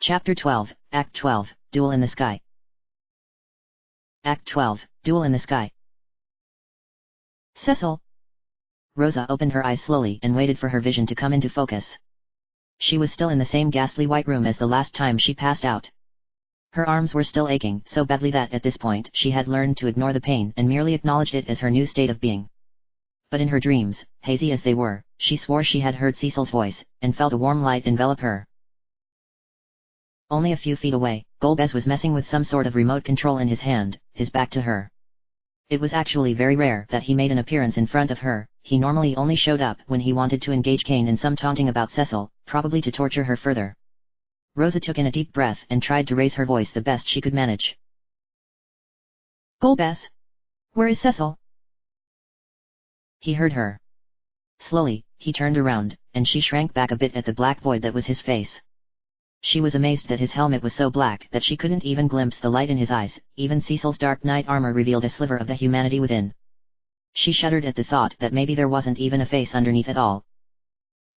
Chapter 12, Act 12, Duel in the Sky. Act 12, Duel in the Sky. Cecil. Rosa opened her eyes slowly and waited for her vision to come into focus. She was still in the same ghastly white room as the last time she passed out. Her arms were still aching so badly that at this point she had learned to ignore the pain and merely acknowledged it as her new state of being. But in her dreams, hazy as they were, she swore she had heard Cecil's voice, and felt a warm light envelop her. Only a few feet away, Golbez was messing with some sort of remote control in his hand, his back to her. It was actually very rare that he made an appearance in front of her. He normally only showed up when he wanted to engage Kane in some taunting about Cecil, probably to torture her further. Rosa took in a deep breath and tried to raise her voice the best she could manage. Golbez? Where is Cecil? He heard her. Slowly, he turned around, and she shrank back a bit at the black void that was his face. She was amazed that his helmet was so black that she couldn't even glimpse the light in his eyes. Even Cecil's dark night armor revealed a sliver of the humanity within. She shuddered at the thought that maybe there wasn't even a face underneath at all.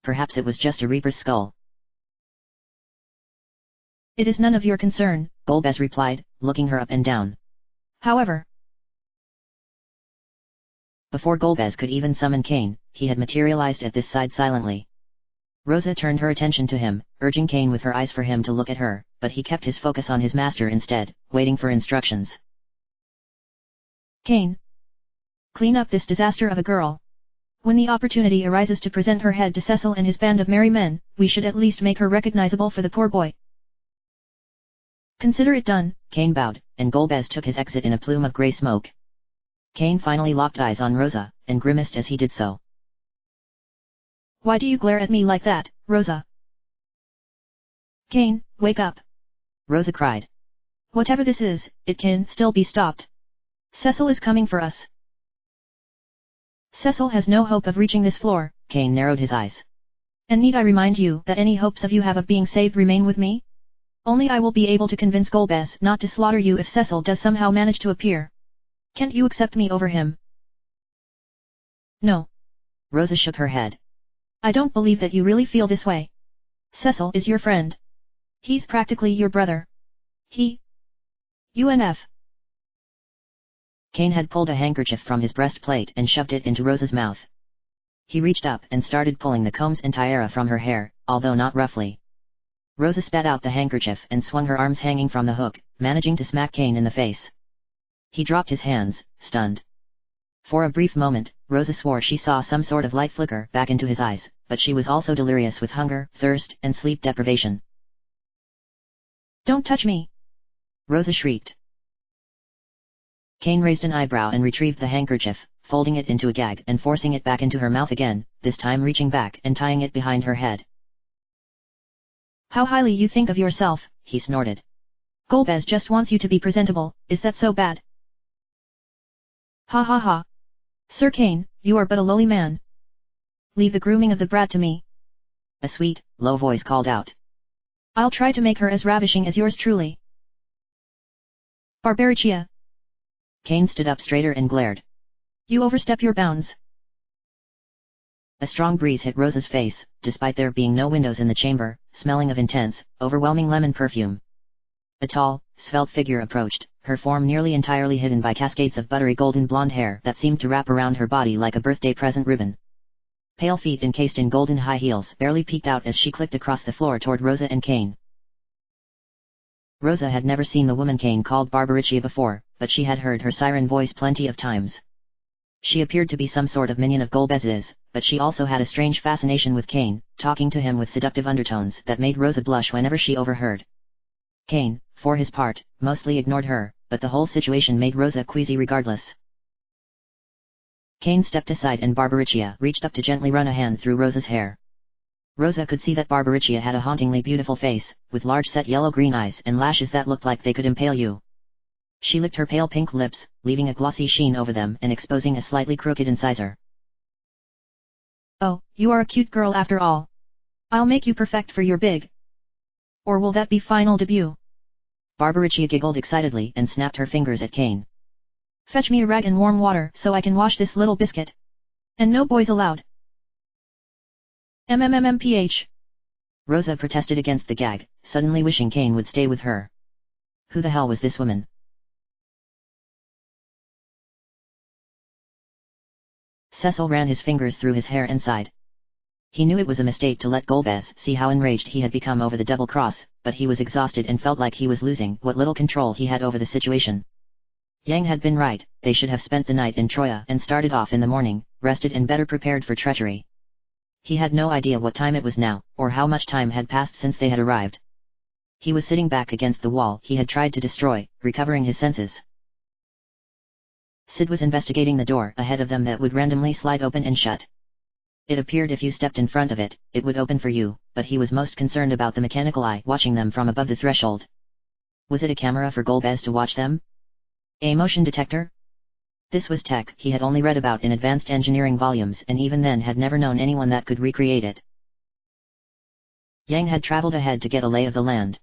Perhaps it was just a reaper's skull. It is none of your concern, Golbez replied, looking her up and down. However, before Golbez could even summon Kane, he had materialized at this side silently. Rosa turned her attention to him, urging Kane with her eyes for him to look at her, but he kept his focus on his master instead, waiting for instructions. Kane. Clean up this disaster of a girl. When the opportunity arises to present her head to Cecil and his band of merry men, we should at least make her recognizable for the poor boy. Consider it done, Kane bowed, and Golbez took his exit in a plume of grey smoke. Kane finally locked eyes on Rosa, and grimaced as he did so. Why do you glare at me like that, Rosa? Kane, wake up! Rosa cried. Whatever this is, it can still be stopped. Cecil is coming for us. Cecil has no hope of reaching this floor, Kane narrowed his eyes. And need I remind you that any hopes of you have of being saved remain with me? Only I will be able to convince Golbez not to slaughter you if Cecil does somehow manage to appear. Can't you accept me over him? No. Rosa shook her head. I don't believe that you really feel this way. Cecil is your friend. He's practically your brother. UNF. Kane had pulled a handkerchief from his breastplate and shoved it into Rosa's mouth. He reached up and started pulling the combs and tiara from her hair, although not roughly. Rosa spat out the handkerchief and swung her arms hanging from the hook, managing to smack Kane in the face. He dropped his hands, stunned. For a brief moment, Rosa swore she saw some sort of light flicker back into his eyes, but she was also delirious with hunger, thirst, and sleep deprivation. Don't touch me! Rosa shrieked. Kane raised an eyebrow and retrieved the handkerchief, folding it into a gag and forcing it back into her mouth again, this time reaching back and tying it behind her head. How highly you think of yourself, he snorted. Golbez just wants you to be presentable, is that so bad? Ha ha ha. Sir Kane, you are but a lowly man. Leave the grooming of the brat to me. A sweet, low voice called out. I'll try to make her as ravishing as yours truly. Barbaricia. Kane stood up straighter and glared. You overstep your bounds. A strong breeze hit Rosa's face, despite there being no windows in the chamber, smelling of intense, overwhelming lemon perfume. A tall, svelte figure approached, her form nearly entirely hidden by cascades of buttery golden blonde hair that seemed to wrap around her body like a birthday present ribbon. Pale feet encased in golden high heels barely peeked out as she clicked across the floor toward Rosa and Kane. Rosa had never seen the woman Kane called Barbaricia before, but she had heard her siren voice plenty of times. She appeared to be some sort of minion of Golbez's, but she also had a strange fascination with Kane, talking to him with seductive undertones that made Rosa blush whenever she overheard. Kane, for his part, mostly ignored her, but the whole situation made Rosa queasy regardless. Kane stepped aside and Barbaricia reached up to gently run a hand through Rosa's hair. Rosa could see that Barbaricia had a hauntingly beautiful face, with large set yellow-green eyes and lashes that looked like they could impale you. She licked her pale pink lips, leaving a glossy sheen over them and exposing a slightly crooked incisor. Oh, you are a cute girl after all. I'll make you perfect for your big. Or will that be final debut? Barbaricia giggled excitedly and snapped her fingers at Kane. Fetch me a rag and warm water so I can wash this little biscuit. And no boys allowed. MMMMPH. Rosa protested against the gag, suddenly wishing Kane would stay with her. Who the hell was this woman? Cecil ran his fingers through his hair and sighed. He knew it was a mistake to let Golbez see how enraged he had become over the double cross, but he was exhausted and felt like he was losing what little control he had over the situation. Yang had been right, they should have spent the night in Troya and started off in the morning, rested and better prepared for treachery. He had no idea what time it was now, or how much time had passed since they had arrived. He was sitting back against the wall he had tried to destroy, recovering his senses. Sid was investigating the door ahead of them that would randomly slide open and shut. It appeared if you stepped in front of it, it would open for you, but he was most concerned about the mechanical eye watching them from above the threshold. Was it a camera for Golbez to watch them? A motion detector? This was tech he had only read about in advanced engineering volumes and even then had never known anyone that could recreate it. Yang had traveled ahead to get a lay of the land.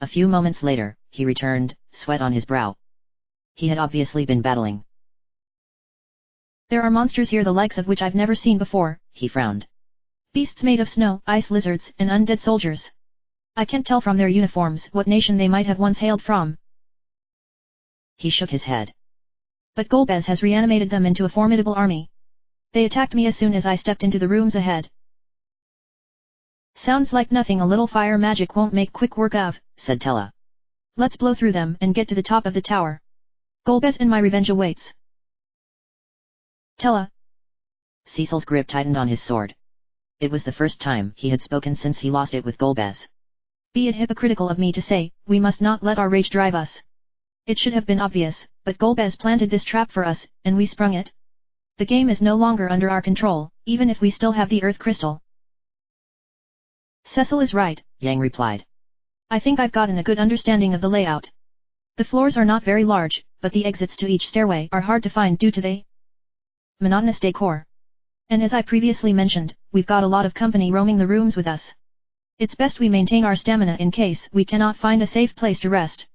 A few moments later, he returned, sweat on his brow. He had obviously been battling. There are monsters here the likes of which I've never seen before, he frowned. Beasts made of snow, ice lizards, and undead soldiers. I can't tell from their uniforms what nation they might have once hailed from. He shook his head. But Golbez has reanimated them into a formidable army. They attacked me as soon as I stepped into the rooms ahead. Sounds like nothing a little fire magic won't make quick work of, said Tella. Let's blow through them and get to the top of the tower. Golbez and my revenge awaits. Tella. Cecil's grip tightened on his sword. It was the first time he had spoken since he lost it with Golbez. Be it hypocritical of me to say, we must not let our rage drive us. It should have been obvious, but Golbez planted this trap for us, and we sprung it. The game is no longer under our control, even if we still have the Earth Crystal. Cecil is right, Yang replied. I think I've gotten a good understanding of the layout. The floors are not very large, but the exits to each stairway are hard to find due to the monotonous decor. And as I previously mentioned, we've got a lot of company roaming the rooms with us. It's best we maintain our stamina in case we cannot find a safe place to rest.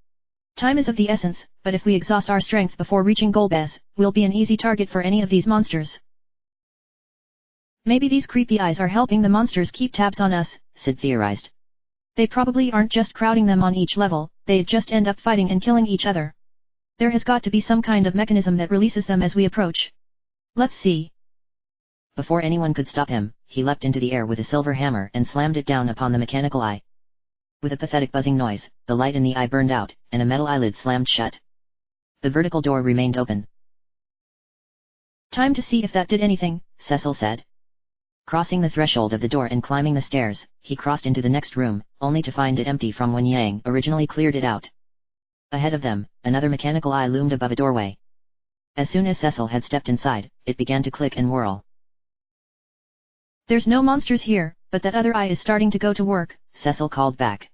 Time is of the essence, but if we exhaust our strength before reaching Golbez, we'll be an easy target for any of these monsters. Maybe these creepy eyes are helping the monsters keep tabs on us, Sid theorized. They probably aren't just crowding them on each level, they'd just end up fighting and killing each other. There has got to be some kind of mechanism that releases them as we approach. Let's see. Before anyone could stop him, he leapt into the air with a silver hammer and slammed it down upon the mechanical eye. With a pathetic buzzing noise, the light in the eye burned out, and a metal eyelid slammed shut. The vertical door remained open. Time to see if that did anything, Cecil said. Crossing the threshold of the door and climbing the stairs, he crossed into the next room, only to find it empty from when Yang originally cleared it out. Ahead of them, another mechanical eye loomed above a doorway. As soon as Cecil had stepped inside, it began to click and whirl. There's no monsters here, but that other eye is starting to go to work, Cecil called back.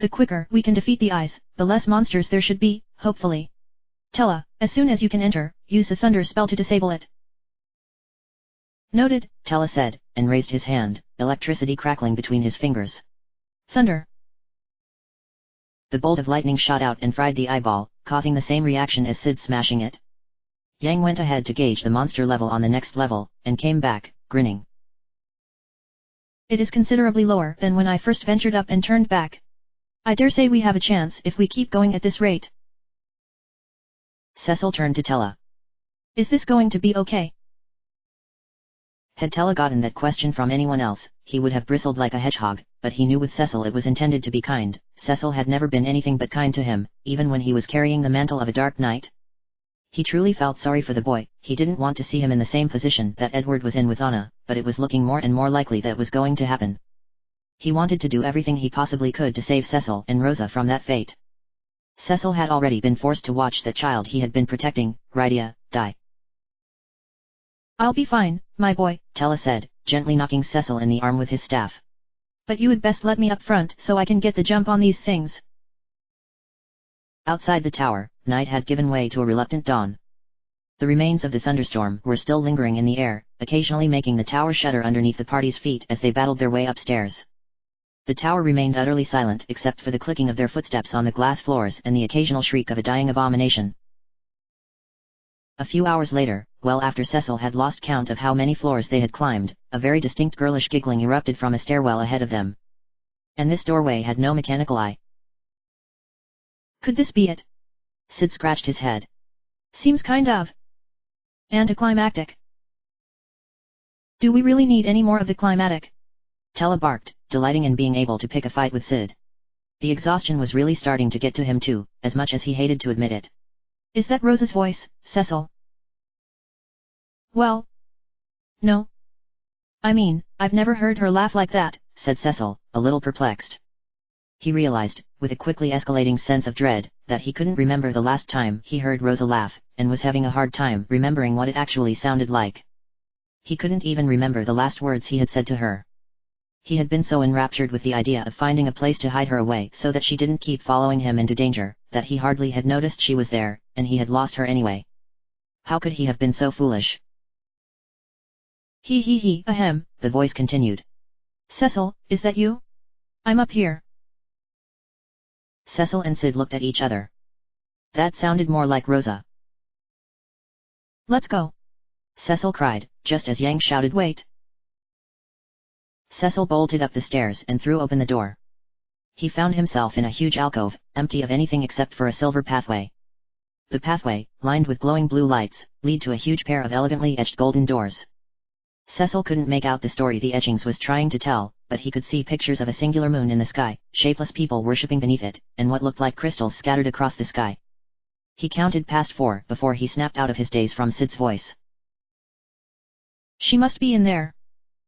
The quicker we can defeat the eyes, the less monsters there should be, hopefully. Tella, as soon as you can enter, use a thunder spell to disable it. Noted, Tella said, and raised his hand, electricity crackling between his fingers. Thunder. The bolt of lightning shot out and fried the eyeball, causing the same reaction as Sid smashing it. Yang went ahead to gauge the monster level on the next level, and came back, grinning. It is considerably lower than when I first ventured up and turned back. I dare say we have a chance if we keep going at this rate. Cecil turned to Tella. Is this going to be okay? Had Tella gotten that question from anyone else, he would have bristled like a hedgehog, but he knew with Cecil it was intended to be kind. Cecil had never been anything but kind to him, even when he was carrying the mantle of a dark knight. He truly felt sorry for the boy. He didn't want to see him in the same position that Edward was in with Anna, but it was looking more and more likely that was going to happen. He wanted to do everything he possibly could to save Cecil and Rosa from that fate. Cecil had already been forced to watch that child he had been protecting, Rydia, die. I'll be fine, my boy, Tella said, gently knocking Cecil in the arm with his staff. But you would best let me up front so I can get the jump on these things. Outside the tower, night had given way to a reluctant dawn. The remains of the thunderstorm were still lingering in the air, occasionally making the tower shudder underneath the party's feet as they battled their way upstairs. The tower remained utterly silent except for the clicking of their footsteps on the glass floors and the occasional shriek of a dying abomination. A few hours later, well after Cecil had lost count of how many floors they had climbed, a very distinct girlish giggling erupted from a stairwell ahead of them. And this doorway had no mechanical eye. Could this be it? Sid scratched his head. Seems kind of anticlimactic. Do we really need any more of the climatic? Tella barked, delighting in being able to pick a fight with Sid. The exhaustion was really starting to get to him too, as much as he hated to admit it. Is that Rosa's voice, Cecil? Well, no. I mean, I've never heard her laugh like that, said Cecil, a little perplexed. He realized, with a quickly escalating sense of dread, that he couldn't remember the last time he heard Rosa laugh, and was having a hard time remembering what it actually sounded like. He couldn't even remember the last words he had said to her. He had been so enraptured with the idea of finding a place to hide her away so that she didn't keep following him into danger, that he hardly had noticed she was there, and he had lost her anyway. How could he have been so foolish? He, ahem, the voice continued. Cecil, is that you? I'm up here. Cecil and Sid looked at each other. That sounded more like Rosa. Let's go, Cecil cried, just as Yang shouted wait. Cecil bolted up the stairs and threw open the door. He found himself in a huge alcove, empty of anything except for a silver pathway. The pathway, lined with glowing blue lights, led to a huge pair of elegantly etched golden doors. Cecil couldn't make out the story the etchings was trying to tell, but he could see pictures of a singular moon in the sky, shapeless people worshipping beneath it, and what looked like crystals scattered across the sky. He counted past 4 before he snapped out of his daze from Sid's voice. She must be in there.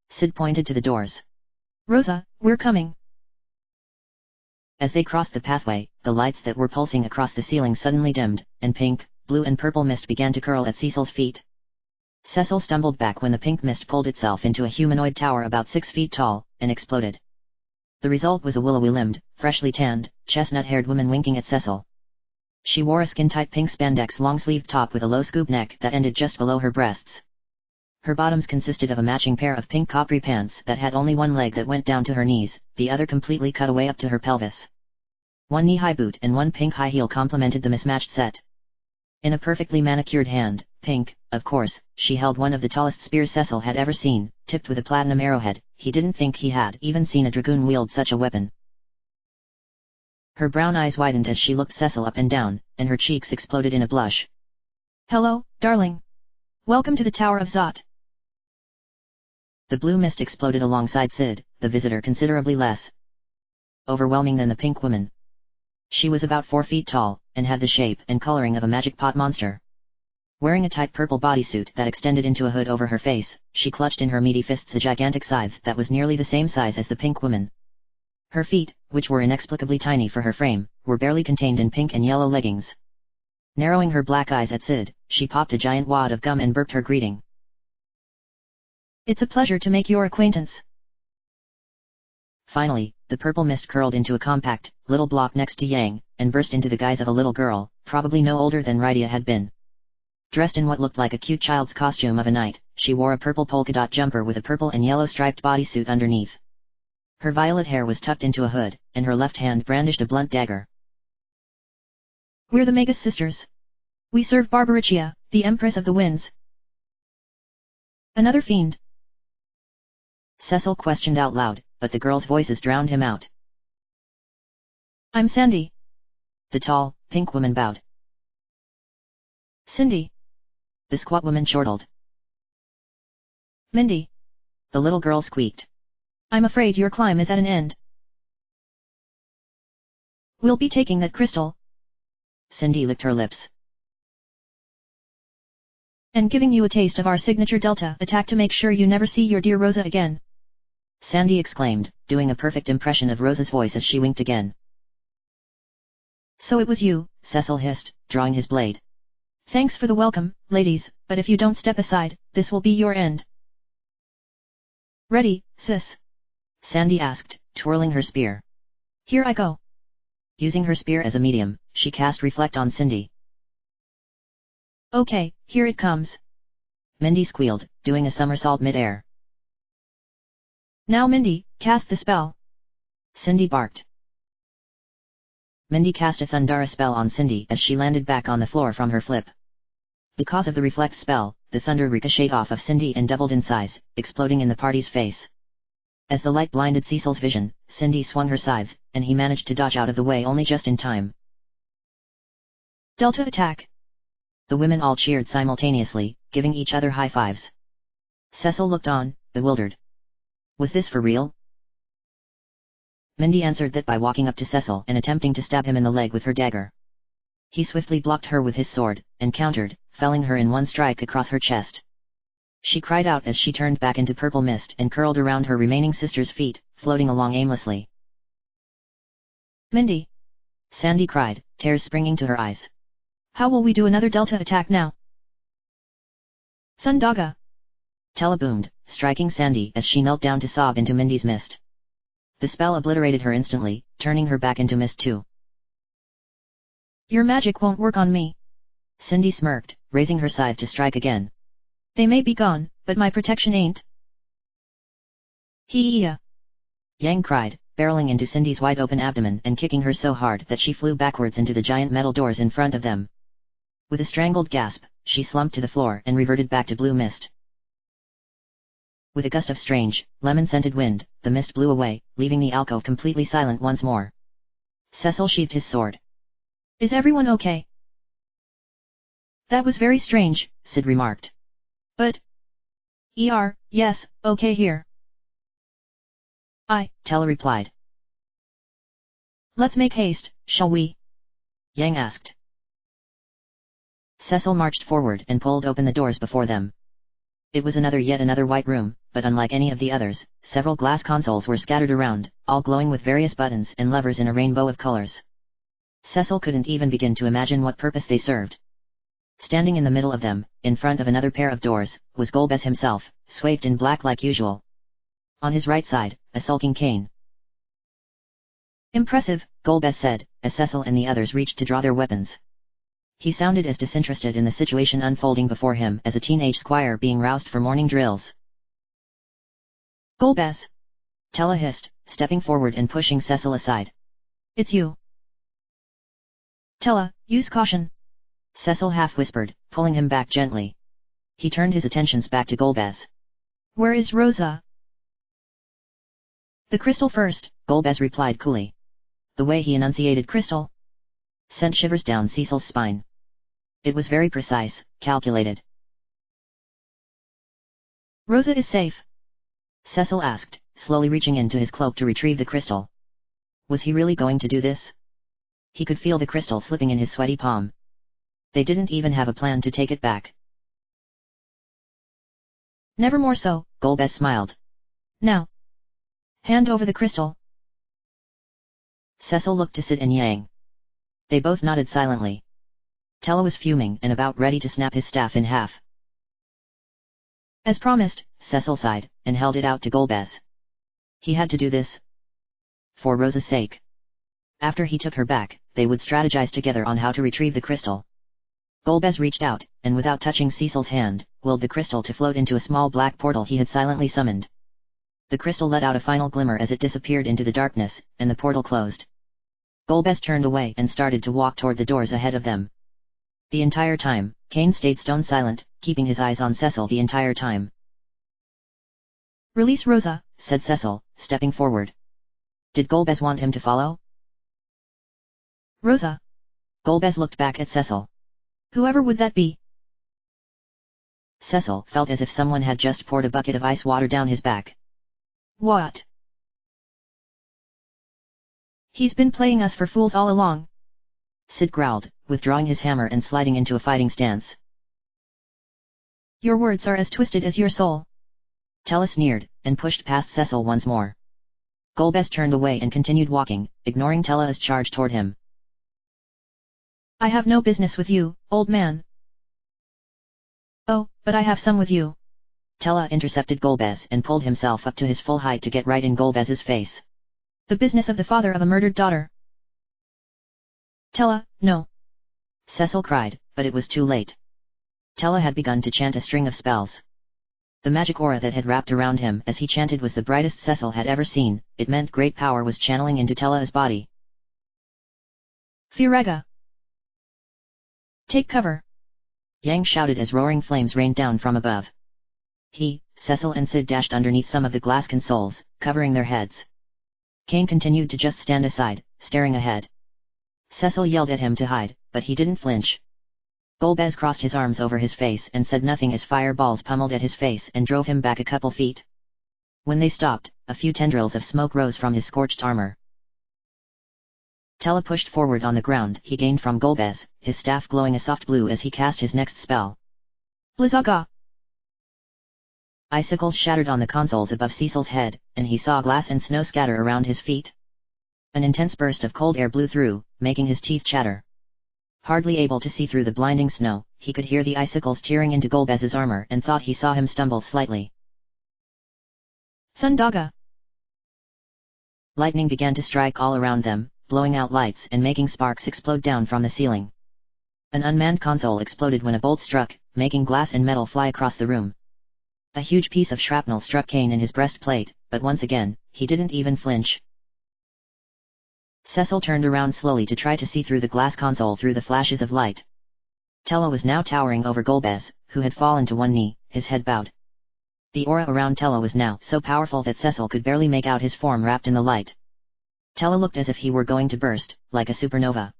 Sid pointed to the doors. Rosa, we're coming. As they crossed the pathway, the lights that were pulsing across the ceiling suddenly dimmed, and pink, blue and purple mist began to curl at Cecil's feet. Cecil stumbled back when the pink mist pulled itself into a humanoid tower about 6 feet tall, and exploded. The result was a willowy-limbed, freshly tanned, chestnut-haired woman winking at Cecil. She wore a skin-tight pink spandex long-sleeved top with a low scoop neck that ended just below her breasts. Her bottoms consisted of a matching pair of pink capri pants that had only one leg that went down to her knees, the other completely cut away up to her pelvis. One knee-high boot and one pink high heel complemented the mismatched set. In a perfectly manicured hand, pink, of course, she held one of the tallest spears Cecil had ever seen, tipped with a platinum arrowhead. He didn't think he had even seen a dragoon wield such a weapon. Her brown eyes widened as she looked Cecil up and down, and her cheeks exploded in a blush. Hello, darling. Welcome to the Tower of Zot. The blue mist exploded alongside Sid, the visitor considerably less overwhelming than the pink woman. She was about 4 feet tall, and had the shape and coloring of a magic pot monster. Wearing a tight purple bodysuit that extended into a hood over her face, she clutched in her meaty fists a gigantic scythe that was nearly the same size as the pink woman. Her feet, which were inexplicably tiny for her frame, were barely contained in pink and yellow leggings. Narrowing her black eyes at Sid, she popped a giant wad of gum and burped her greeting. It's a pleasure to make your acquaintance. Finally, the purple mist curled into a compact, little block next to Yang, and burst into the guise of a little girl, probably no older than Rydia had been. Dressed in what looked like a cute child's costume of a knight, she wore a purple polka dot jumper with a purple and yellow striped bodysuit underneath. Her violet hair was tucked into a hood, and her left hand brandished a blunt dagger. We're the Magus sisters. We serve Barbaricia, the Empress of the Winds. Another fiend? Cecil questioned out loud, but the girls' voices drowned him out. I'm Sandy. The tall, pink woman bowed. Cindy. The squat woman chortled. Mindy. The little girl squeaked. I'm afraid your climb is at an end. We'll be taking that crystal. Cindy licked her lips. And giving you a taste of our signature Delta attack to make sure you never see your dear Rosa again. Sandy exclaimed, doing a perfect impression of Rosa's voice as she winked again. So it was you, Cecil hissed, drawing his blade. Thanks for the welcome, ladies, but if you don't step aside, this will be your end. Ready, sis? Sandy asked, twirling her spear. Here I go. Using her spear as a medium, she cast Reflect on Cindy. Okay, here it comes. Mindy squealed, doing a somersault mid-air. Now Mindy, cast the spell. Cindy barked. Mindy cast a Thundara spell on Cindy as she landed back on the floor from her flip. Because of the Reflect spell, the thunder ricocheted off of Cindy and doubled in size, exploding in the party's face. As the light blinded Cecil's vision, Cindy swung her scythe, and he managed to dodge out of the way only just in time. Delta attack! The women all cheered simultaneously, giving each other high fives. Cecil looked on, bewildered. Was this for real? Mindy answered that by walking up to Cecil and attempting to stab him in the leg with her dagger. He swiftly blocked her with his sword, and countered, felling her in one strike across her chest. She cried out as she turned back into purple mist and curled around her remaining sister's feet, floating along aimlessly. Mindy! Sandy cried, tears springing to her eyes. How will we do another Delta attack now? Thundaga! Tella boomed, striking Sandy as she knelt down to sob into Mindy's mist. The spell obliterated her instantly, turning her back into mist too. Your magic won't work on me. Cindy smirked, raising her scythe to strike again. They may be gone, but my protection ain't. Hee-ya! Yang cried, barreling into Cindy's wide-open abdomen and kicking her so hard that she flew backwards into the giant metal doors in front of them. With a strangled gasp, she slumped to the floor and reverted back to blue mist. With a gust of strange, lemon-scented wind, the mist blew away, leaving the alcove completely silent once more. Cecil sheathed his sword. Is everyone okay? That was very strange, Sid remarked. But... yes, okay here. Tella replied. Let's make haste, shall we? Yang asked. Cecil marched forward and pulled open the doors before them. It was yet another white room, but unlike any of the others, several glass consoles were scattered around, all glowing with various buttons and levers in a rainbow of colors. Cecil couldn't even begin to imagine what purpose they served. Standing in the middle of them, in front of another pair of doors, was Golbez himself, swathed in black like usual. On his right side, a sulking Cain. Impressive, Golbez said, as Cecil and the others reached to draw their weapons. He sounded as disinterested in the situation unfolding before him as a teenage squire being roused for morning drills. Golbez! Tella hissed, stepping forward and pushing Cecil aside. It's you. Tella, use caution. Cecil half-whispered, pulling him back gently. He turned his attentions back to Golbez. Where is Rosa? The crystal first, Golbez replied coolly. The way he enunciated crystal sent shivers down Cecil's spine. It was very precise, calculated. Rosa is safe? Cecil asked, slowly reaching into his cloak to retrieve the crystal. Was he really going to do this? He could feel the crystal slipping in his sweaty palm. They didn't even have a plan to take it back. Never more so, Golbez smiled. Now. Hand over the crystal. Cecil looked to Sid and Yang. They both nodded silently. Tella was fuming and about ready to snap his staff in half. As promised, Cecil sighed, and held it out to Golbez. He had to do this. For Rosa's sake. After he took her back, they would strategize together on how to retrieve the crystal. Golbez reached out, and without touching Cecil's hand, willed the crystal to float into a small black portal he had silently summoned. The crystal let out a final glimmer as it disappeared into the darkness, and the portal closed. Golbez turned away and started to walk toward the doors ahead of them. The entire time, Cain stayed stone silent, keeping his eyes on Cecil the entire time. Release Rosa, said Cecil, stepping forward. Did Golbez want him to follow? Rosa. Golbez looked back at Cecil. Whoever would that be? Cecil felt as if someone had just poured a bucket of ice water down his back. What? He's been playing us for fools all along. Sid growled, withdrawing his hammer and sliding into a fighting stance. Your words are as twisted as your soul. Tella sneered, and pushed past Cecil once more. Golbez turned away and continued walking, ignoring Tella's charge toward him. I have no business with you, old man. Oh, but I have some with you. Tella intercepted Golbez and pulled himself up to his full height to get right in Golbez's face. The business of the father of a murdered daughter. Tella, no. Cecil cried, but it was too late. Tella had begun to chant a string of spells. The magic aura that had wrapped around him as he chanted was the brightest Cecil had ever seen. It meant great power was channeling into Tella's body. Firaga! Take cover! Yang shouted as roaring flames rained down from above. He, Cecil and Sid dashed underneath some of the glass consoles, covering their heads. Kane continued to just stand aside, staring ahead. Cecil yelled at him to hide, but he didn't flinch. Golbez crossed his arms over his face and said nothing as fireballs pummeled at his face and drove him back a couple feet. When they stopped, a few tendrils of smoke rose from his scorched armor. Tella pushed forward on the ground he gained from Golbez, his staff glowing a soft blue as he cast his next spell. Blizzaga! Icicles shattered on the consoles above Cecil's head, and he saw glass and snow scatter around his feet. An intense burst of cold air blew through, making his teeth chatter. Hardly able to see through the blinding snow, he could hear the icicles tearing into Golbez's armor and thought he saw him stumble slightly. Thundaga! Lightning began to strike all around them, blowing out lights and making sparks explode down from the ceiling. An unmanned console exploded when a bolt struck, making glass and metal fly across the room. A huge piece of shrapnel struck Kane in his breastplate, but once again, he didn't even flinch. Cecil turned around slowly to try to see through the glass console through the flashes of light. Tella was now towering over Golbez, who had fallen to one knee, his head bowed. The aura around Tella was now so powerful that Cecil could barely make out his form wrapped in the light. Tella looked as if he were going to burst, like a supernova.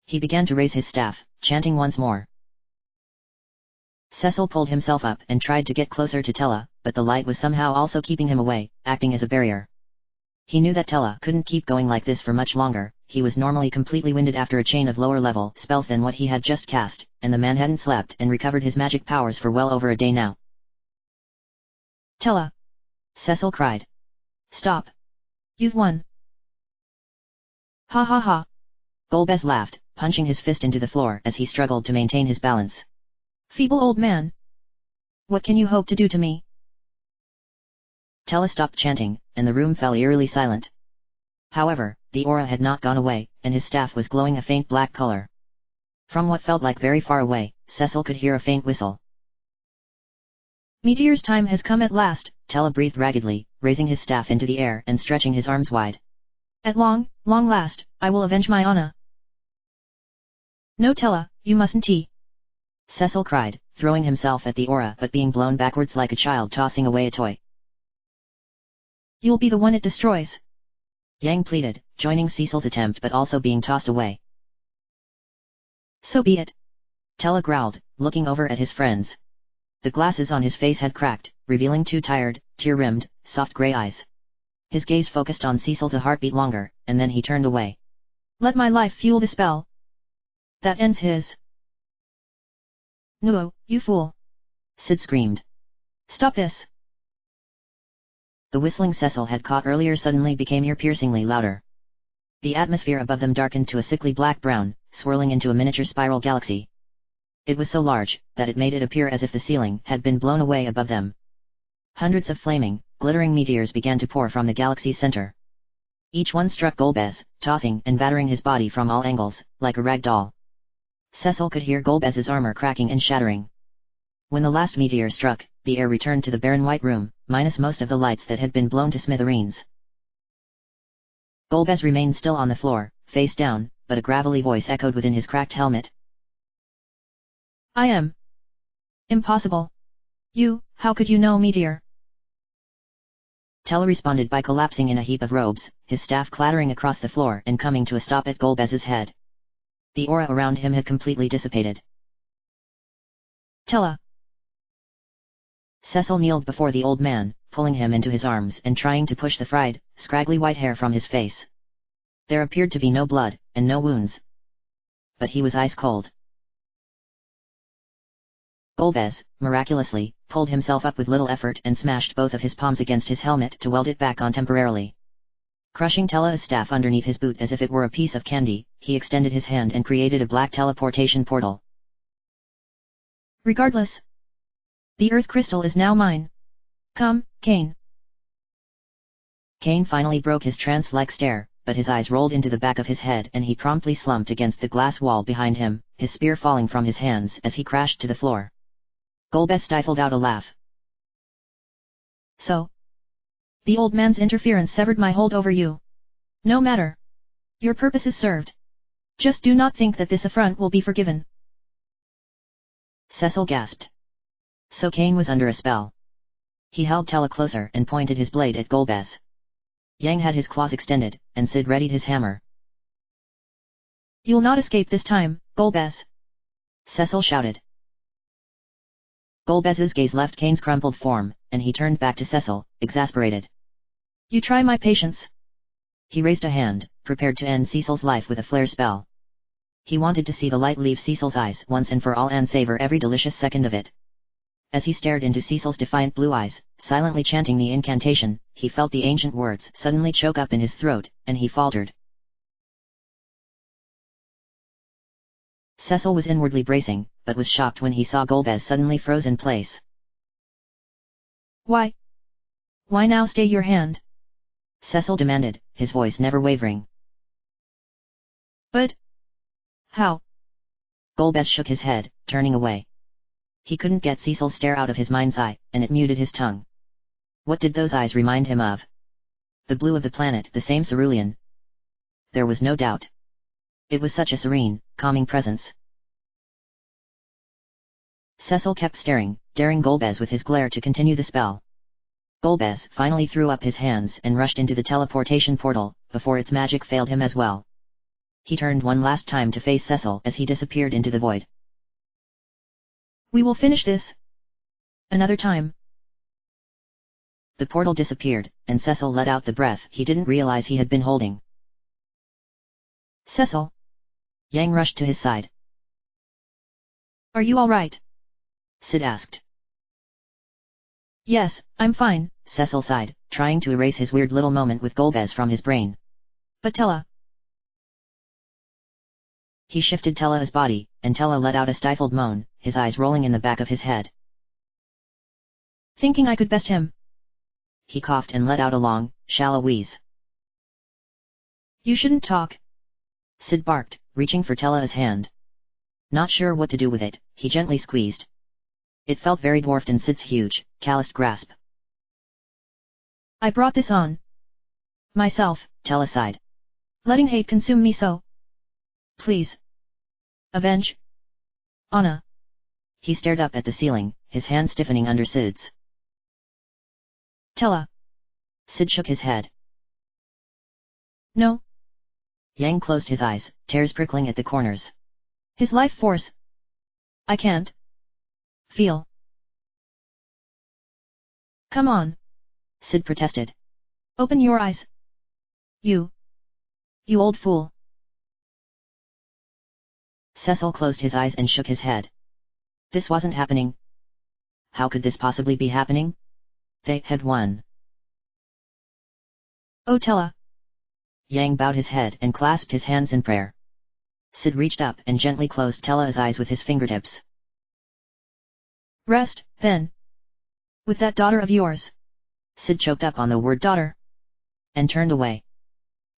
He began to raise his staff, chanting once more. Cecil pulled himself up and tried to get closer to Tella, but the light was somehow also keeping him away, acting as a barrier. He knew that Tella couldn't keep going like this for much longer. He was normally completely winded after a chain of lower-level spells than what he had just cast, and the man hadn't slept and recovered his magic powers for well over a day now. Tella! Cecil cried. Stop! You've won! Ha ha ha! Golbez laughed, punching his fist into the floor as he struggled to maintain his balance. Feeble old man! What can you hope to do to me? Tella stopped chanting, and the room fell eerily silent. However, the aura had not gone away, and his staff was glowing a faint black color. From what felt like very far away, Cecil could hear a faint whistle. Meteor's time has come at last, Tella breathed raggedly, raising his staff into the air and stretching his arms wide. At long last, I will avenge my Anna. No Tella, you mustn't. Cecil cried, throwing himself at the aura but being blown backwards like a child tossing away a toy. You'll be the one it destroys. Yang pleaded, joining Cecil's attempt but also being tossed away. So be it. Tella growled, looking over at his friends. The glasses on his face had cracked, revealing two tired, tear-rimmed, soft grey eyes. His gaze focused on Cecil's a heartbeat longer, and then he turned away. Let my life fuel the spell. That ends his. No, you fool! Sid screamed. Stop this! The whistling Cecil had caught earlier suddenly became ear-piercingly louder. The atmosphere above them darkened to a sickly black-brown, swirling into a miniature spiral galaxy. It was so large, that it made it appear as if the ceiling had been blown away above them. Hundreds of flaming, glittering meteors began to pour from the galaxy's center. Each one struck Golbez, tossing and battering his body from all angles, like a rag doll. Cecil could hear Golbez's armor cracking and shattering. When the last meteor struck, the air returned to the barren white room, minus most of the lights that had been blown to smithereens. Golbez remained still on the floor, face down, but a gravelly voice echoed within his cracked helmet. I am. Impossible. You, how could you know meteor? Tella responded by collapsing in a heap of robes, his staff clattering across the floor and coming to a stop at Golbez's head. The aura around him had completely dissipated. Tella! Cecil kneeled before the old man, pulling him into his arms and trying to push the fried, scraggly white hair from his face. There appeared to be no blood, and no wounds. But he was ice cold. Golbez, miraculously, pulled himself up with little effort and smashed both of his palms against his helmet to weld it back on temporarily. Crushing Tella's staff underneath his boot as if it were a piece of candy, he extended his hand and created a black teleportation portal. Regardless, the Earth Crystal is now mine. Come, Kane. Kane finally broke his trance-like stare, but his eyes rolled into the back of his head and he promptly slumped against the glass wall behind him, his spear falling from his hands as he crashed to the floor. Golbez stifled out a laugh. So? The old man's interference severed my hold over you. No matter. Your purpose is served. Just do not think that this affront will be forgiven. Cecil gasped. So Kane was under a spell. He held Tella closer and pointed his blade at Golbez. Yang had his claws extended, and Sid readied his hammer. "You'll not escape this time, Golbez!" Cecil shouted. Golbez's gaze left Kane's crumpled form, and he turned back to Cecil, exasperated. "You try my patience." He raised a hand, prepared to end Cecil's life with a flare spell. He wanted to see the light leave Cecil's eyes once and for all and savor every delicious second of it. As he stared into Cecil's defiant blue eyes, silently chanting the incantation, he felt the ancient words suddenly choke up in his throat, and he faltered. Cecil was inwardly bracing, but was shocked when he saw Golbez suddenly froze in place. "Why? Why now stay your hand?" Cecil demanded, his voice never wavering. "But... how?" Golbez shook his head, turning away. He couldn't get Cecil's stare out of his mind's eye, and it muted his tongue. What did those eyes remind him of? The blue of the planet, the same cerulean. There was no doubt. It was such a serene, calming presence. Cecil kept staring, daring Golbez with his glare to continue the spell. Golbez finally threw up his hands and rushed into the teleportation portal, before its magic failed him as well. He turned one last time to face Cecil as he disappeared into the void. "We will finish this another time." The portal disappeared, and Cecil let out the breath he didn't realize he had been holding. "Cecil?" Yang rushed to his side. "Are you all right?" Sid asked. "Yes, I'm fine," Cecil sighed, trying to erase his weird little moment with Golbez from his brain. "But Tella..." He shifted Tella's body, and Tella let out a stifled moan, his eyes rolling in the back of his head. "Thinking I could best him." He coughed and let out a long, shallow wheeze. "You shouldn't talk," Sid barked, reaching for Tella's hand. Not sure what to do with it, he gently squeezed. It felt very dwarfed in Sid's huge, calloused grasp. "I brought this on myself," Tella sighed. "Letting hate consume me so. Please. Avenge Anna." He stared up at the ceiling, his hand stiffening under Sid's. "Tella." Sid shook his head. "No." Yang closed his eyes, tears prickling at the corners. "His life force. I can't feel." "Come on," Sid protested. "Open your eyes. You old fool." Cecil closed his eyes and shook his head. This wasn't happening. How could this possibly be happening? They had won. "Oh Tella." Yang bowed his head and clasped his hands in prayer. Sid reached up and gently closed Tella's eyes with his fingertips. "Rest, then. With that daughter of yours." Sid choked up on the word daughter. And turned away.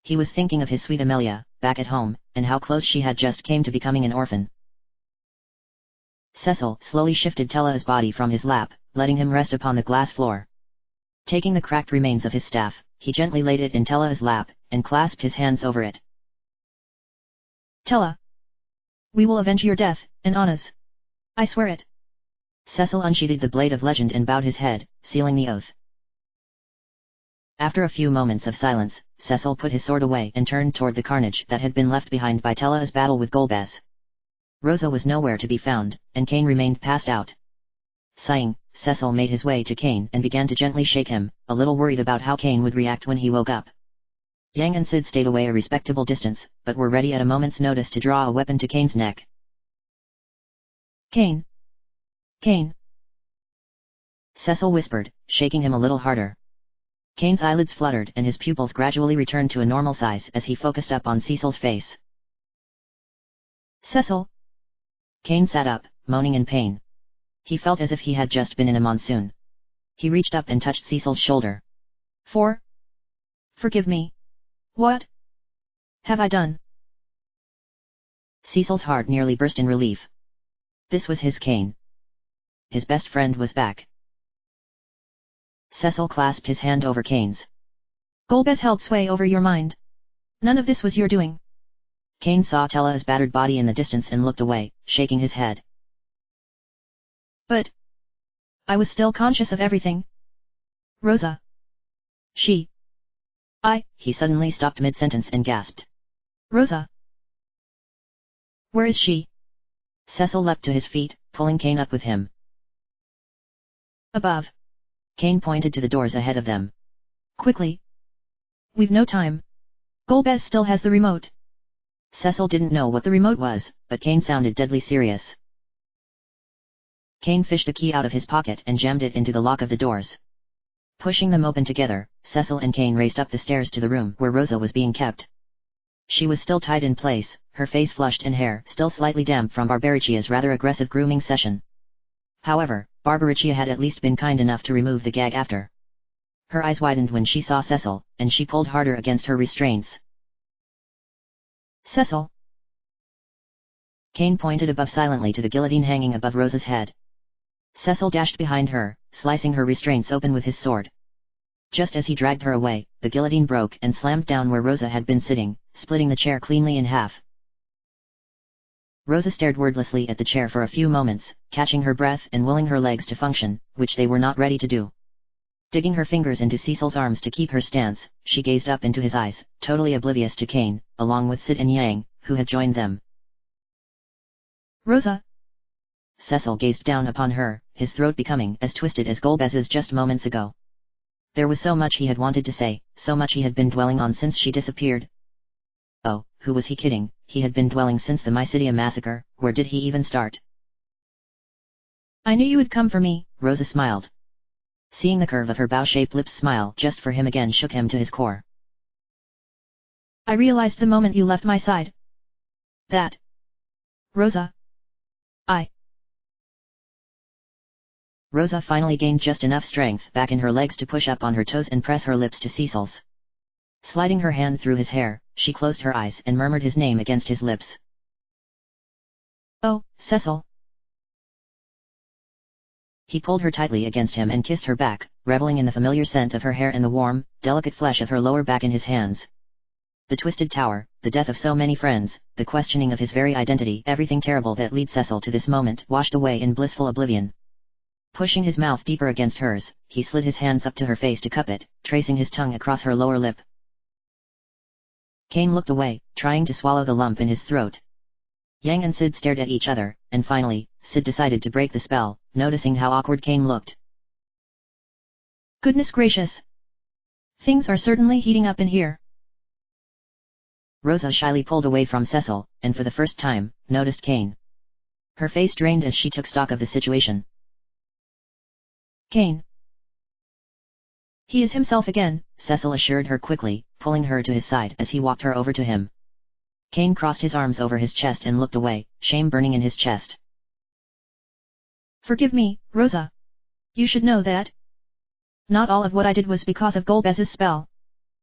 He was thinking of his sweet Amelia, back at home, and how close she had just came to becoming an orphan. Cecil slowly shifted Tella's body from his lap, letting him rest upon the glass floor. Taking the cracked remains of his staff, he gently laid it in Tella's lap, and clasped his hands over it. "Tella. We will avenge your death, and Anna's. I swear it." Cecil unsheathed the blade of legend and bowed his head, sealing the oath. After a few moments of silence, Cecil put his sword away and turned toward the carnage that had been left behind by Tella's battle with Golbez. Rosa was nowhere to be found, and Kane remained passed out. Sighing, Cecil made his way to Kane and began to gently shake him, a little worried about how Kane would react when he woke up. Yang and Sid stayed away a respectable distance, but were ready at a moment's notice to draw a weapon to Kane's neck. "Kane. Kane." Cecil whispered, shaking him a little harder. Kane's eyelids fluttered and his pupils gradually returned to a normal size as he focused up on Cecil's face. "Cecil." Kane sat up, moaning in pain. He felt as if he had just been in a monsoon. He reached up and touched Cecil's shoulder. Forgive me. What have I done?" Cecil's heart nearly burst in relief. This was his Kane. His best friend was back. Cecil clasped his hand over Kane's. "Golbez held sway over your mind. None of this was your doing." Kane saw Tella's battered body in the distance and looked away, shaking his head. "But I was still conscious of everything. Rosa. He suddenly stopped mid-sentence and gasped. Rosa. Where is she? Cecil leapt to his feet, pulling Kane up with him. Above. Kane pointed to the doors ahead of them. Quickly. We've no time. Golbez still has the remote. Cecil didn't know what the remote was, but Kane sounded deadly serious. Kane fished a key out of his pocket and jammed it into the lock of the doors. Pushing them open together, Cecil and Kane raced up the stairs to the room where Rosa was being kept. She was still tied in place, her face flushed and hair still slightly damp from Barbarichia's rather aggressive grooming session. However, Barbarichia had at least been kind enough to remove the gag after. Her eyes widened when she saw Cecil, and she pulled harder against her restraints. Cecil. Kane pointed above silently to the guillotine hanging above Rosa's head. Cecil dashed behind her, slicing her restraints open with his sword. Just as he dragged her away, the guillotine broke and slammed down where Rosa had been sitting, splitting the chair cleanly in half. Rosa stared wordlessly at the chair for a few moments, catching her breath and willing her legs to function, which they were not ready to do. Digging her fingers into Cecil's arms to keep her stance, she gazed up into his eyes, totally oblivious to Kane, along with Sid and Yang, who had joined them. Rosa. Cecil gazed down upon her, his throat becoming as twisted as Golbez's just moments ago. There was so much he had wanted to say, so much he had been dwelling on since she disappeared. Oh, who was he kidding? He had been dwelling since the Mysidia massacre. Where did he even start? I knew you would come for me, Rosa smiled. Seeing the curve of her bow-shaped lips smile just for him again shook him to his core. I realized the moment you left my side. That. Rosa. Rosa finally gained just enough strength back in her legs to push up on her toes and press her lips to Cecil's. Sliding her hand through his hair, she closed her eyes and murmured his name against his lips. Oh, Cecil. He pulled her tightly against him and kissed her back, reveling in the familiar scent of her hair and the warm, delicate flesh of her lower back in his hands. The twisted tower, the death of so many friends, the questioning of his very identity, everything terrible that led Cecil to this moment washed away in blissful oblivion. Pushing his mouth deeper against hers, he slid his hands up to her face to cup it, tracing his tongue across her lower lip. Kane looked away, trying to swallow the lump in his throat. Yang and Sid stared at each other, and finally, Sid decided to break the spell, noticing how awkward Kane looked. Goodness gracious! Things are certainly heating up in here. Rosa shyly pulled away from Cecil, and for the first time, noticed Kane. Her face drained as she took stock of the situation. Kane. He is himself again, Cecil assured her quickly, pulling her to his side as he walked her over to him. Kane crossed his arms over his chest and looked away, shame burning in his chest. Forgive me, Rosa. You should know that. Not all of what I did was because of Golbez's spell.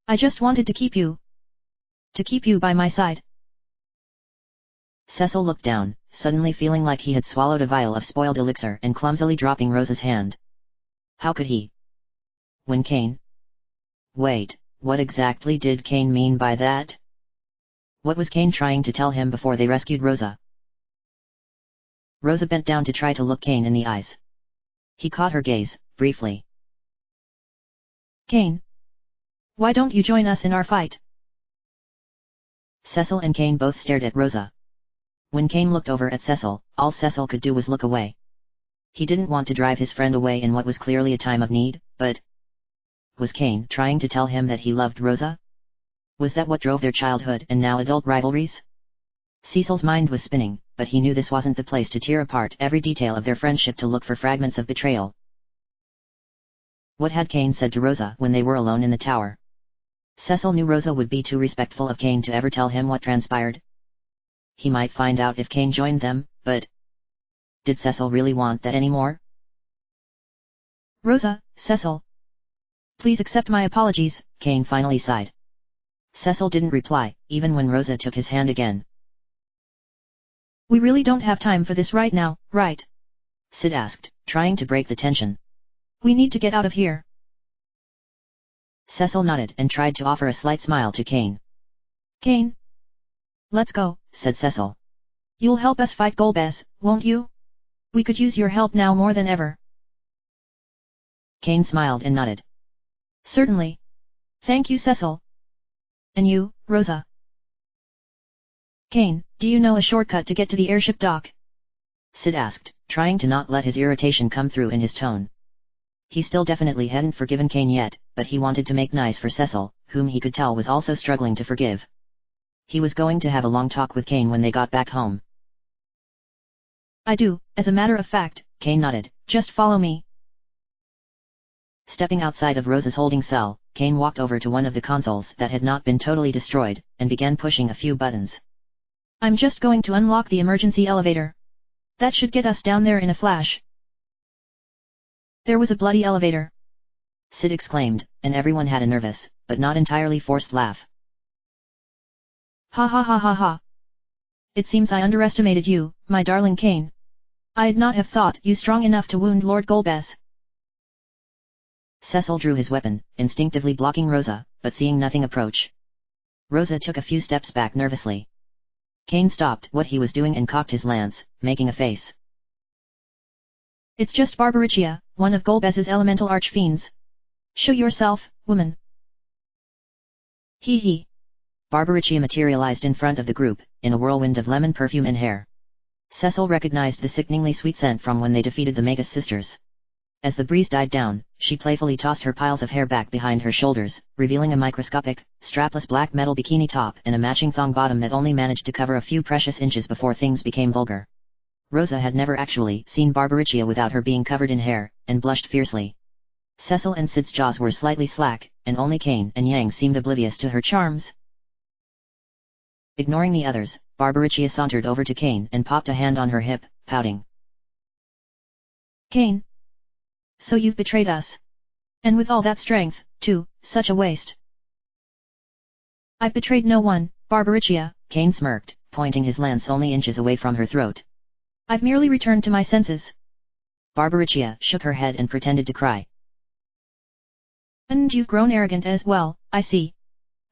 I just wanted to keep you. To keep you by my side. Cecil looked down, suddenly feeling like he had swallowed a vial of spoiled elixir and clumsily dropping Rosa's hand. How could he? When Kane? Wait, what exactly did Kane mean by that? What was Kane trying to tell him before they rescued Rosa? Rosa bent down to try to look Kane in the eyes. He caught her gaze, briefly. Kane. Why don't you join us in our fight? Cecil and Kane both stared at Rosa. When Kane looked over at Cecil, all Cecil could do was look away. He didn't want to drive his friend away in what was clearly a time of need, but... Was Kane trying to tell him that he loved Rosa? Was that what drove their childhood and now adult rivalries? Cecil's mind was spinning, but he knew this wasn't the place to tear apart every detail of their friendship to look for fragments of betrayal. What had Kane said to Rosa when they were alone in the tower? Cecil knew Rosa would be too respectful of Kane to ever tell him what transpired. He might find out if Kane joined them, but... Did Cecil really want that anymore? Rosa, Cecil. Please accept my apologies, Kane finally sighed. Cecil didn't reply, even when Rosa took his hand again. We really don't have time for this right now, right? Sid asked, trying to break the tension. We need to get out of here. Cecil nodded and tried to offer a slight smile to Kane. Kane? Let's go, said Cecil. You'll help us fight Golbez, won't you? We could use your help now more than ever. Kane smiled and nodded. Certainly. Thank you, Cecil. And you, Rosa? Kane, do you know a shortcut to get to the airship dock? Sid asked, trying to not let his irritation come through in his tone. He still definitely hadn't forgiven Kane yet, but he wanted to make nice for Cecil, whom he could tell was also struggling to forgive. He was going to have a long talk with Kane when they got back home. I do, as a matter of fact, Kane nodded. Just follow me. Stepping outside of Rosa's holding cell, Kane walked over to one of the consoles that had not been totally destroyed, and began pushing a few buttons. I'm just going to unlock the emergency elevator. That should get us down there in a flash. There was a bloody elevator, Sid exclaimed, and everyone had a nervous, but not entirely forced laugh. Ha ha ha ha ha. It seems I underestimated you, my darling Kane. I'd not have thought you strong enough to wound Lord Golbez. Cecil drew his weapon, instinctively blocking Rosa, but seeing nothing approach. Rosa took a few steps back nervously. Kane stopped what he was doing and cocked his lance, making a face. It's just Barbaricia, one of Golbez's elemental archfiends. Show yourself, woman. Hee hee. Barbaricia materialized in front of the group, in a whirlwind of lemon perfume and hair. Cecil recognized the sickeningly sweet scent from when they defeated the Magus sisters. As the breeze died down, she playfully tossed her piles of hair back behind her shoulders, revealing a microscopic, strapless black metal bikini top and a matching thong bottom that only managed to cover a few precious inches before things became vulgar. Rosa had never actually seen Barbaricia without her being covered in hair, and blushed fiercely. Cecil and Sid's jaws were slightly slack, and only Kane and Yang seemed oblivious to her charms. Ignoring the others, Barbaricia sauntered over to Kane and popped a hand on her hip, pouting. Kane. So you've betrayed us. And with all that strength, too, such a waste. I've betrayed no one, Barbaricia, Kane smirked, pointing his lance only inches away from her throat. I've merely returned to my senses. Barbaricia shook her head and pretended to cry. And you've grown arrogant as well, I see.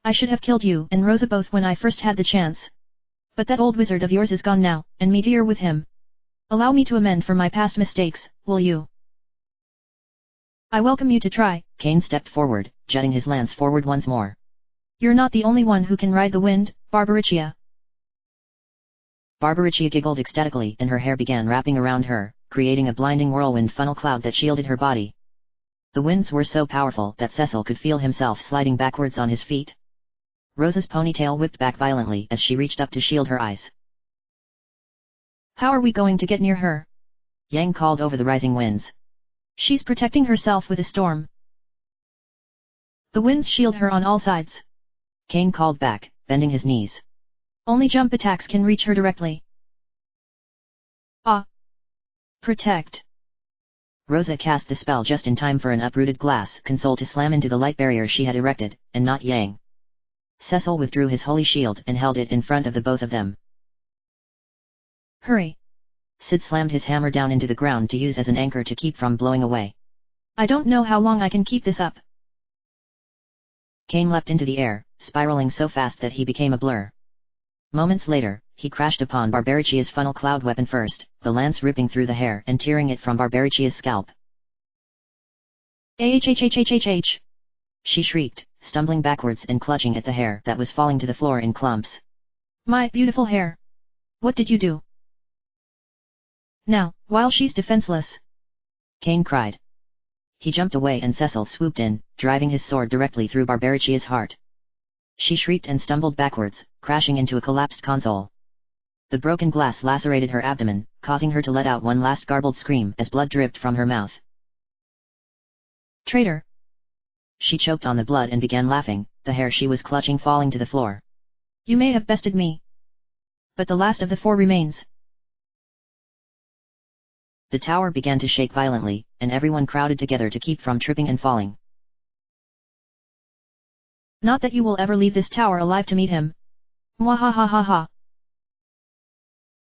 I should have killed you and Rosa both when I first had the chance. But that old wizard of yours is gone now, and Meteor with him. Allow me to amend for my past mistakes, will you? I welcome you to try. Kane stepped forward, jutting his lance forward once more. You're not the only one who can ride the wind, Barbaricia. Barbaricia giggled ecstatically and her hair began wrapping around her, creating a blinding whirlwind funnel cloud that shielded her body. The winds were so powerful that Cecil could feel himself sliding backwards on his feet. Rosa's ponytail whipped back violently as she reached up to shield her eyes. How are we going to get near her? Yang called over the rising winds. She's protecting herself with a storm. The winds shield her on all sides. Kane called back, bending his knees. Only jump attacks can reach her directly. Ah. Protect. Rosa cast the spell just in time for an uprooted glass console to slam into the light barrier she had erected, and not Yang. Cecil withdrew his holy shield and held it in front of the both of them. Hurry. Sid slammed his hammer down into the ground to use as an anchor to keep from blowing away. I don't know how long I can keep this up. Kane leapt into the air, spiraling so fast that he became a blur. Moments later, he crashed upon Barbaricia's funnel cloud weapon first, the lance ripping through the hair and tearing it from Barbaricia's scalp. Ahhhhhhh! She shrieked, stumbling backwards and clutching at the hair that was falling to the floor in clumps. My beautiful hair! What did you do? Now, while she's defenseless! Kane cried. He jumped away and Cecil swooped in, driving his sword directly through Barbaricia's heart. She shrieked and stumbled backwards, crashing into a collapsed console. The broken glass lacerated her abdomen, causing her to let out one last garbled scream as blood dripped from her mouth. Traitor! She choked on the blood and began laughing, the hair she was clutching falling to the floor. You may have bested me. But the last of the four remains. The tower began to shake violently, and everyone crowded together to keep from tripping and falling. Not that you will ever leave this tower alive to meet him. Mwahahaha.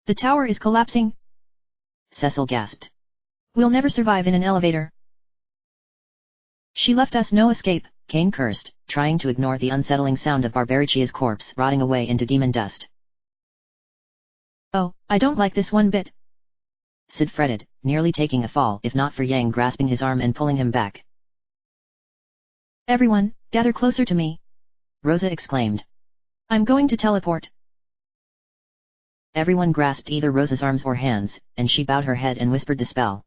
The tower is collapsing? Cecil gasped. We'll never survive in an elevator. She left us no escape, Kane cursed, trying to ignore the unsettling sound of Barbaricia's corpse rotting away into demon dust. Oh, I don't like this one bit. Sid fretted, nearly taking a fall if not for Yang grasping his arm and pulling him back. Everyone, gather closer to me. Rosa exclaimed. I'm going to teleport. Everyone grasped either Rosa's arms or hands, and she bowed her head and whispered the spell.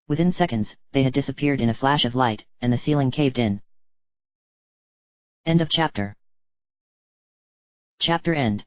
Within seconds, they had disappeared in a flash of light, and the ceiling caved in. End of chapter. Chapter end.